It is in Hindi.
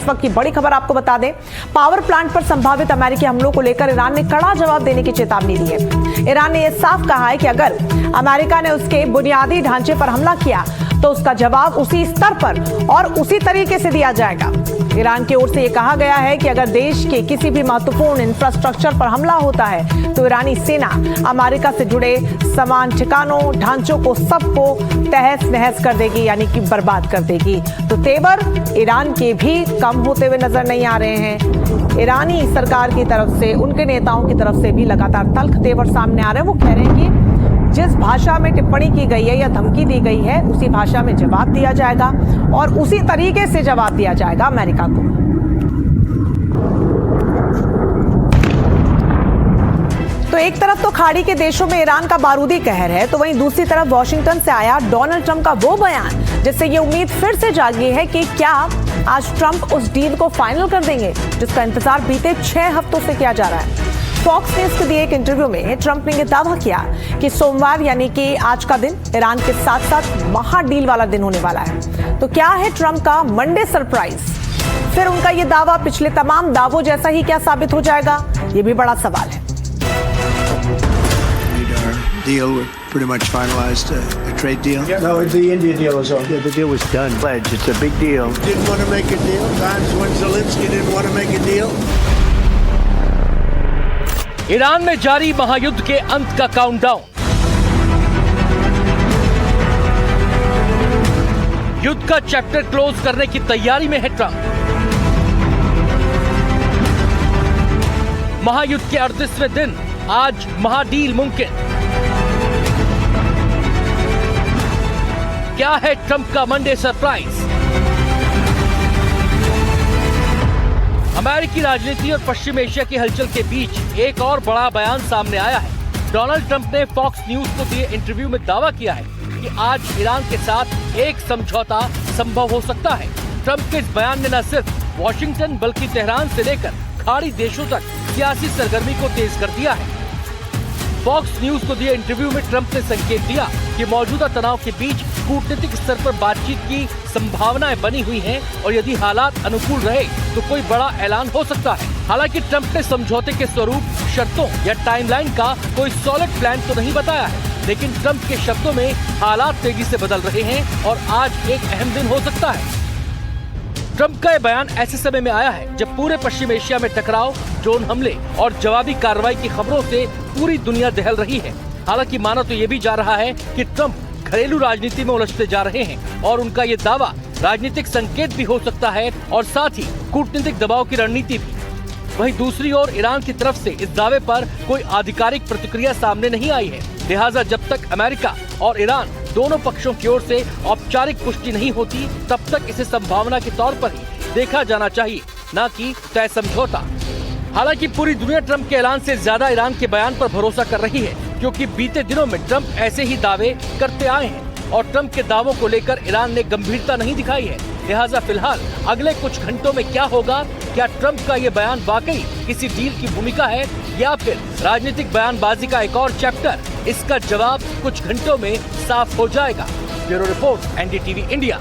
इस वक्त की बड़ी खबर आपको बता दें, पावर प्लांट पर संभावित अमेरिकी हमलों को लेकर ईरान ने कड़ा जवाब देने की चेतावनी दी है। ईरान ने यह साफ कहा है कि अगर अमेरिका ने उसके बुनियादी ढांचे पर हमला किया तो उसका जवाब उसी स्तर पर और उसी तरीके से दिया जाएगा। ईरान की ओर से यह कहा गया है कि अगर देश के किसी भी महत्वपूर्ण इंफ्रास्ट्रक्चर पर हमला होता है तो ईरानी सेना अमेरिका से जुड़े सामान, ठिकानों, ढांचों को सबको तहस नहस कर देगी, यानी कि बर्बाद कर देगी। तो तेवर ईरान के भी कम होते हुए नजर नहीं आ रहे हैं। ईरानी सरकार की तरफ से, उनके नेताओं की तरफ से भी लगातार तल्ख तेवर सामने आ रहे हैं। वो कह रहे हैं कि जिस भाषा में टिप्पणी की गई है या धमकी दी गई है उसी भाषा में जवाब दिया जाएगा और उसी तरीके से जवाब दिया जाएगा अमेरिका को। तो एक तरफ तो खाड़ी के देशों में ईरान का बारूदी कहर है, तो वहीं दूसरी तरफ वॉशिंगटन से आया डोनाल्ड ट्रंप का वो बयान जिससे ये उम्मीद फिर से जागी है कि क्या आज ट्रंप उस डील को फाइनल कर देंगे जिसका इंतजार बीते 6 हफ्तों से किया जा रहा है। फॉक्स न्यूज को दिए एक इंटरव्यू में ट्रंप ने यह दावा किया कि सोमवार यानी कि आज का दिन ईरान के साथ साथ महा डील वाला दिन होने वाला है। तो क्या है ट्रंप का मंडे सरप्राइज? फिर उनका यह दावा पिछले तमाम दावों जैसा ही क्या साबित हो जाएगा? ये भी बड़ा सवाल है। Deal pretty much finalized a trade deal. Yeah. No, the India deal is on. Yeah, the deal was done. Pledge. It's a big deal. Didn't want to make a deal. When Zelensky didn't want to make a deal. Iran में जारी महायुद्ध के अंत का काउंटडाउन। युद्ध का चैप्टर क्लोज करने की तैयारी में है ट्रंप। महायुद्ध के 38वें दिन आज महाडील मुमकिन। क्या है ट्रंप का मंडे सरप्राइज? अमेरिकी राजनीति और पश्चिम एशिया की हलचल के बीच एक और बड़ा बयान सामने आया है। डोनाल्ड ट्रंप ने फॉक्स न्यूज को दिए इंटरव्यू में दावा किया है कि आज ईरान के साथ एक समझौता संभव हो सकता है। ट्रंप के इस बयान ने न सिर्फ वॉशिंगटन बल्कि तेहरान से लेकर खाड़ी देशों तक सियासी सरगर्मी को तेज कर दिया है। फॉक्स न्यूज को दिए इंटरव्यू में ट्रंप ने संकेत दिया कि मौजूदा तनाव के बीच कूटनीतिक स्तर पर बातचीत की संभावनाएं बनी हुई हैं और यदि हालात अनुकूल रहे तो कोई बड़ा ऐलान हो सकता है। हालांकि ट्रंप ने समझौते के स्वरूप, शर्तों या टाइमलाइन का कोई सॉलिड प्लान तो नहीं बताया है, लेकिन ट्रंप के शब्दों में हालात तेजी से बदल रहे हैं और आज एक अहम दिन हो सकता है। ट्रंप का यह बयान ऐसे समय में आया है जब पूरे पश्चिम एशिया में टकराव, ड्रोन हमले और जवाबी कार्रवाई की खबरों से पूरी दुनिया दहल रही है। हालांकि माना तो ये भी जा रहा है कि ट्रंप घरेलू राजनीति में उलझते जा रहे हैं और उनका ये दावा राजनीतिक संकेत भी हो सकता है और साथ ही कूटनीतिक दबाव की रणनीति भी। वहीं दूसरी ओर ईरान की तरफ से इस दावे पर कोई आधिकारिक प्रतिक्रिया सामने नहीं आई है। लिहाजा जब तक अमेरिका और ईरान दोनों पक्षों की ओर से औपचारिक पुष्टि नहीं होती तब तक इसे संभावना के तौर पर ही देखा जाना चाहिए, न कि तय समझौता। हालांकि पूरी दुनिया ट्रंप के ऐलान से ज्यादा ईरान के बयान पर भरोसा कर रही है, क्योंकि बीते दिनों में ट्रंप ऐसे ही दावे करते आए हैं और ट्रंप के दावों को लेकर ईरान ने गंभीरता नहीं दिखाई है। लिहाजा फिलहाल अगले कुछ घंटों में क्या होगा? क्या ट्रंप का ये बयान वाकई किसी डील की भूमिका है या फिर राजनीतिक बयानबाजी का एक और चैप्टर? इसका जवाब कुछ घंटों में साफ हो जाएगा। Bureau report, NDTV India.